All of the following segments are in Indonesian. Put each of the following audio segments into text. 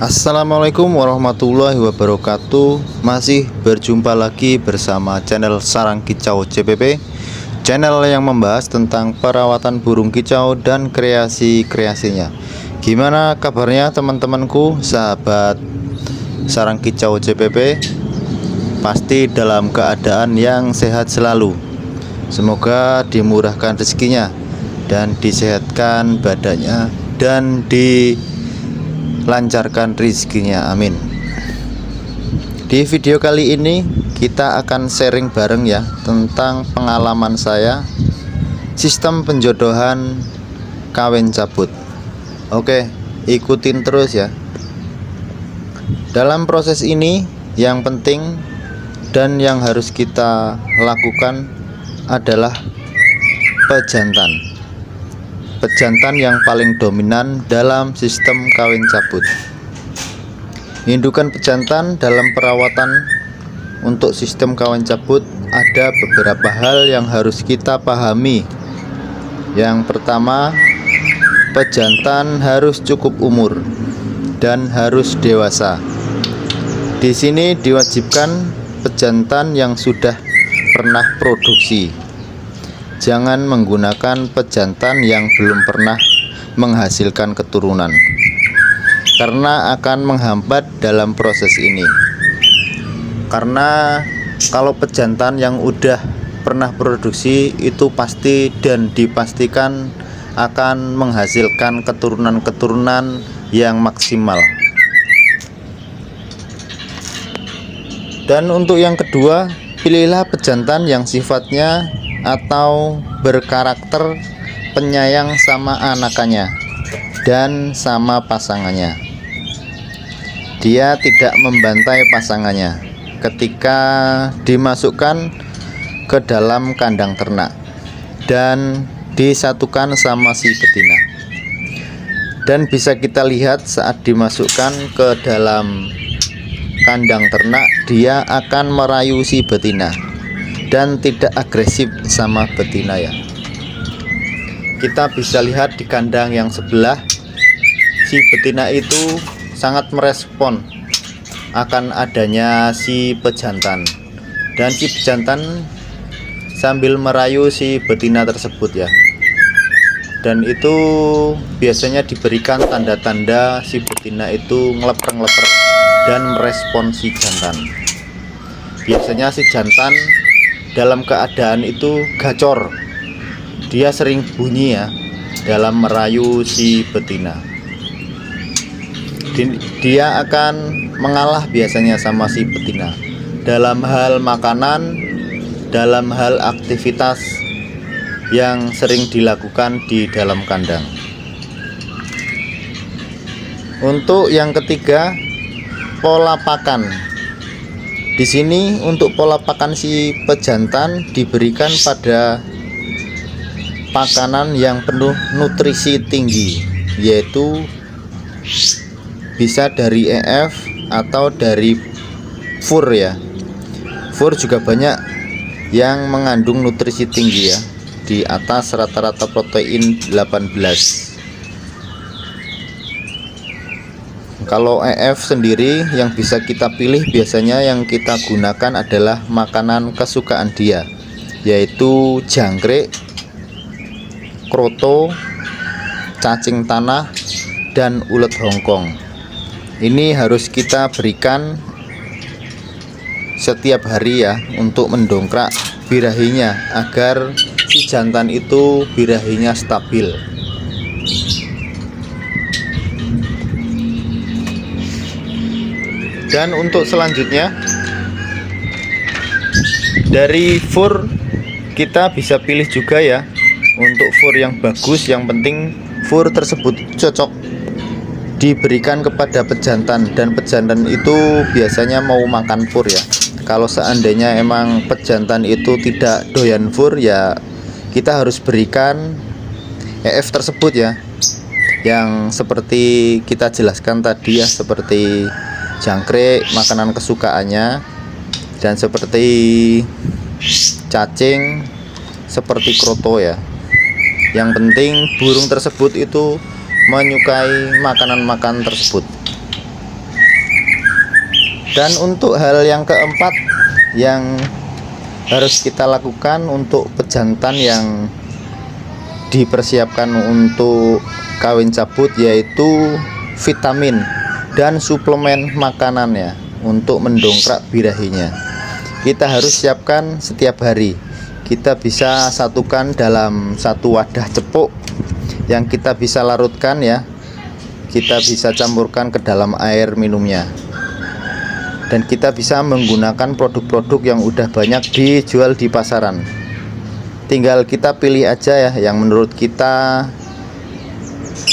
Assalamualaikum warahmatullahi wabarakatuh. Masih berjumpa lagi bersama channel Sarang Kicau CPP, channel yang membahas tentang perawatan burung kicau dan kreasi-kreasinya. Gimana kabarnya teman-temanku, sahabat Sarang Kicau CPP? Pasti dalam keadaan yang sehat selalu. Semoga dimurahkan rezekinya dan disehatkan badannya dan lancarkan rezekinya, amin. Di video kali ini kita akan sharing bareng ya tentang pengalaman saya sistem penjodohan kawin cabut. Oke, ikutin terus ya. Dalam proses ini yang penting dan yang harus kita lakukan adalah pejantan. Pejantan yang paling dominan dalam sistem kawin cabut. Indukan pejantan dalam perawatan untuk sistem kawin cabut ada beberapa hal yang harus kita pahami. Yang pertama, pejantan harus cukup umur dan harus dewasa. Di sini diwajibkan pejantan yang sudah pernah produksi. Jangan menggunakan pejantan yang belum pernah menghasilkan keturunan, karena akan menghambat dalam proses ini. Karena kalau pejantan yang udah pernah produksi itu pasti dan dipastikan akan menghasilkan keturunan-keturunan yang maksimal. Dan untuk yang kedua, pilihlah pejantan yang sifatnya atau berkarakter penyayang sama anakannya dan sama pasangannya. Dia tidak membantai pasangannya ketika dimasukkan ke dalam kandang ternak dan disatukan sama si betina. Dan bisa kita lihat saat dimasukkan ke dalam kandang ternak, dia akan merayu si betina dan tidak agresif sama betina ya. Kita bisa lihat di kandang yang sebelah, si betina itu sangat merespon akan adanya si pejantan, dan si pejantan sambil merayu si betina tersebut ya. Dan itu biasanya diberikan tanda-tanda si betina itu ngeleper-ngeleper dan merespon si jantan. Biasanya si jantan dalam keadaan itu gacor, dia sering bunyi ya dalam merayu si betina. Dia akan mengalah biasanya sama si betina dalam hal makanan, dalam hal aktivitas yang sering dilakukan di dalam kandang. Untuk yang ketiga, pola pakan. Di sini untuk pola pakan si pejantan diberikan pada makanan yang penuh nutrisi tinggi, yaitu bisa dari EF atau dari fur ya. Fur juga banyak yang mengandung nutrisi tinggi ya, di atas rata-rata protein 18. Kalau EF sendiri yang bisa kita pilih, biasanya yang kita gunakan adalah makanan kesukaan dia, yaitu jangkrik, kroto, cacing tanah, dan ulet Hongkong. Ini harus kita berikan setiap hari ya, untuk mendongkrak birahinya agar si jantan itu birahinya stabil. Dan untuk selanjutnya, dari fur kita bisa pilih juga ya. Untuk fur yang bagus, yang penting fur tersebut cocok diberikan kepada pejantan, dan pejantan itu biasanya mau makan fur ya. Kalau seandainya emang pejantan itu tidak doyan fur ya, kita harus berikan EF tersebut ya, yang seperti kita jelaskan tadi ya, seperti jangkrik makanan kesukaannya, dan seperti cacing seperti kroto ya. Yang penting burung tersebut itu menyukai makanan-makanan tersebut. Dan untuk hal yang keempat yang harus kita lakukan untuk pejantan yang dipersiapkan untuk kawin cabut, yaitu vitamin dan suplemen makanannya untuk mendongkrak birahinya. Kita harus siapkan setiap hari. Kita bisa satukan dalam satu wadah cepuk yang kita bisa larutkan ya. Kita bisa campurkan ke dalam air minumnya. Dan kita bisa menggunakan produk-produk yang udah banyak dijual di pasaran. Tinggal kita pilih aja ya yang menurut kita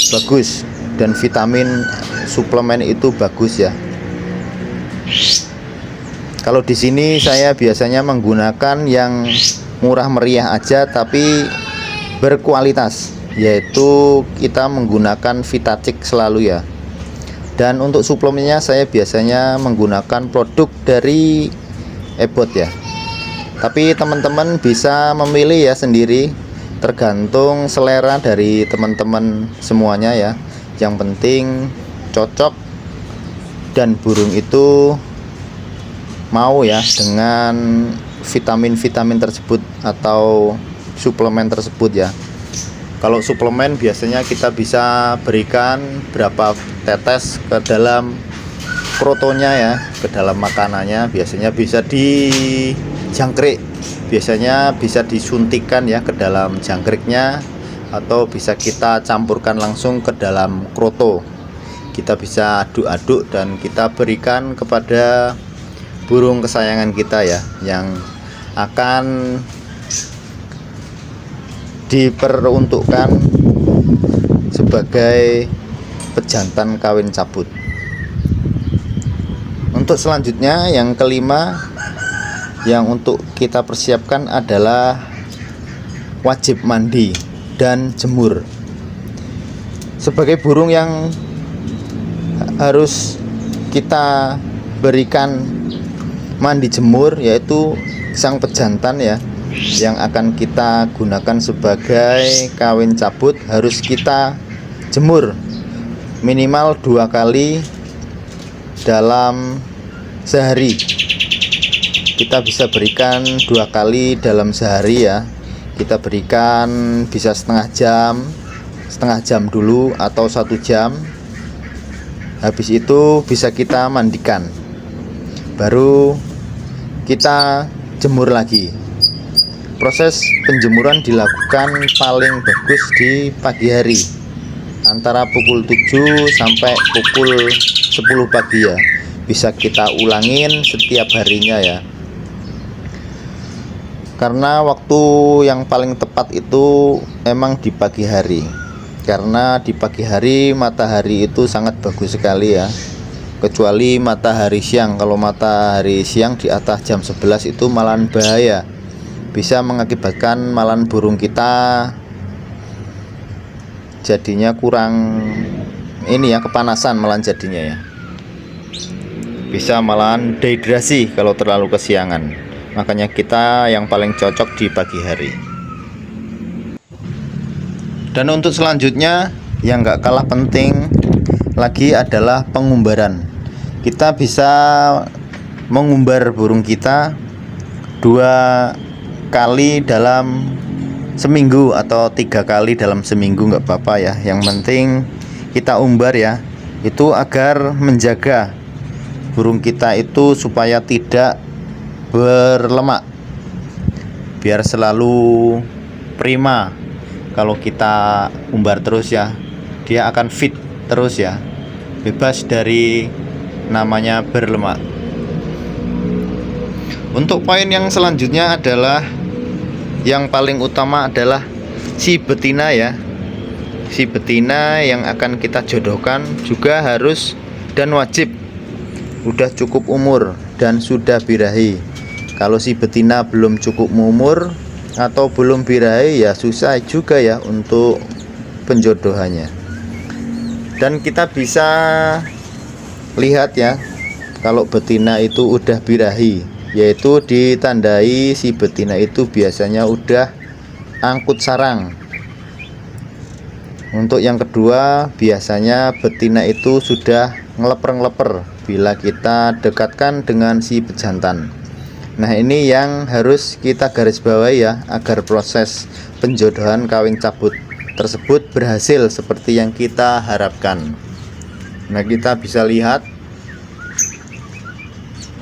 bagus, dan vitamin suplemen itu bagus ya. Kalau di sini saya biasanya menggunakan yang murah meriah aja tapi berkualitas, yaitu kita menggunakan Vitacik selalu ya. Dan untuk suplemennya saya biasanya menggunakan produk dari Ebot ya. Tapi teman-teman bisa memilih ya sendiri, tergantung selera dari teman-teman semuanya ya. Yang penting cocok dan burung itu mau ya dengan vitamin-vitamin tersebut atau suplemen tersebut ya. Kalau suplemen biasanya kita bisa berikan berapa tetes ke dalam krotonya ya, ke dalam makanannya. Biasanya bisa dijangkrik, biasanya bisa disuntikan ya ke dalam jangkriknya, atau bisa kita campurkan langsung ke dalam kroto. Kita bisa aduk-aduk dan kita berikan kepada burung kesayangan kita ya, yang akan diperuntukkan sebagai pejantan kawin cabut. Untuk selanjutnya yang kelima yang untuk kita persiapkan adalah wajib mandi dan jemur. Sebagai burung yang harus kita berikan mandi jemur, yaitu sang pejantan ya, yang akan kita gunakan sebagai kawin cabut, harus kita jemur minimal 2 kali dalam sehari. Kita bisa berikan 2 kali dalam sehari ya. Kita berikan bisa setengah jam dulu atau 1 jam. Habis itu bisa kita mandikan, baru kita jemur lagi. Proses penjemuran dilakukan paling bagus di pagi hari, antara pukul 7 sampai pukul 10 pagi ya. Bisa kita ulangin setiap harinya ya. Karena waktu yang paling tepat itu emang di pagi hari. Karena di pagi hari matahari itu sangat bagus sekali ya. Kecuali matahari siang. Kalau matahari siang di atas jam 11 itu malahan bahaya. Bisa mengakibatkan malahan burung kita jadinya kurang ini ya, kepanasan malahan jadinya ya. Bisa malahan dehidrasi kalau terlalu kesiangan. Makanya kita yang paling cocok di pagi hari. Dan untuk selanjutnya yang gak kalah penting lagi adalah pengumbaran. Kita bisa mengumbar burung kita 2 kali dalam seminggu atau 3 kali dalam seminggu, nggak apa-apa ya. Yang penting kita umbar ya, itu agar menjaga burung kita itu supaya tidak berlemak, biar selalu prima. Kalau kita umbar terus ya, dia akan fit terus ya, bebas dari namanya berlemak. Untuk poin yang selanjutnya adalah yang paling utama adalah si betina ya. Si betina yang akan kita jodohkan juga harus dan wajib udah cukup umur dan sudah birahi. Kalau si betina belum cukup umur atau belum birahi ya susah juga ya untuk penjodohannya. Dan kita bisa lihat ya, kalau betina itu udah birahi, yaitu ditandai si betina itu biasanya udah angkut sarang. Untuk yang kedua, biasanya betina itu sudah ngeleper-ngeleper bila kita dekatkan dengan si pejantan. Nah, ini yang harus kita garis bawahi ya, agar proses penjodohan kawin cabut tersebut berhasil seperti yang kita harapkan. Nah, kita bisa lihat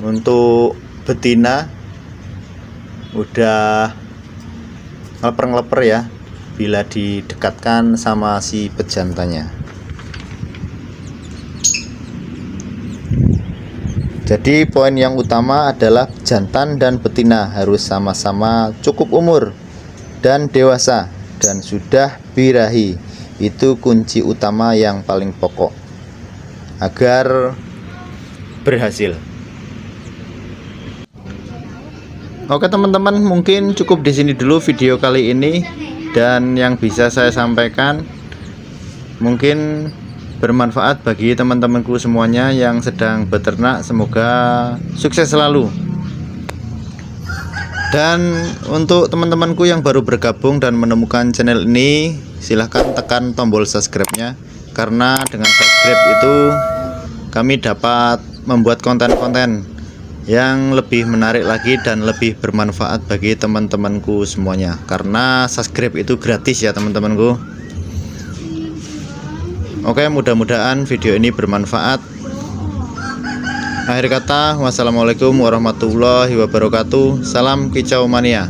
untuk betina udah ngeleper-ngeleper ya bila didekatkan sama si pejantannya. Jadi poin yang utama adalah jantan dan betina harus sama-sama cukup umur dan dewasa dan sudah birahi. Itu kunci utama yang paling pokok agar berhasil. Oke teman-teman, mungkin cukup di sini dulu video kali ini, dan yang bisa saya sampaikan mungkin bermanfaat bagi teman-temanku semuanya yang sedang beternak. Semoga sukses selalu. Dan untuk teman-temanku yang baru bergabung dan menemukan channel ini, silahkan tekan tombol subscribe-nya, karena dengan subscribe itu kami dapat membuat konten-konten yang lebih menarik lagi dan lebih bermanfaat bagi teman-temanku semuanya. Karena subscribe itu gratis ya teman-temanku. Oke, mudah-mudahan video ini bermanfaat. Akhir kata, wassalamualaikum warahmatullahi wabarakatuh. Salam kicau mania.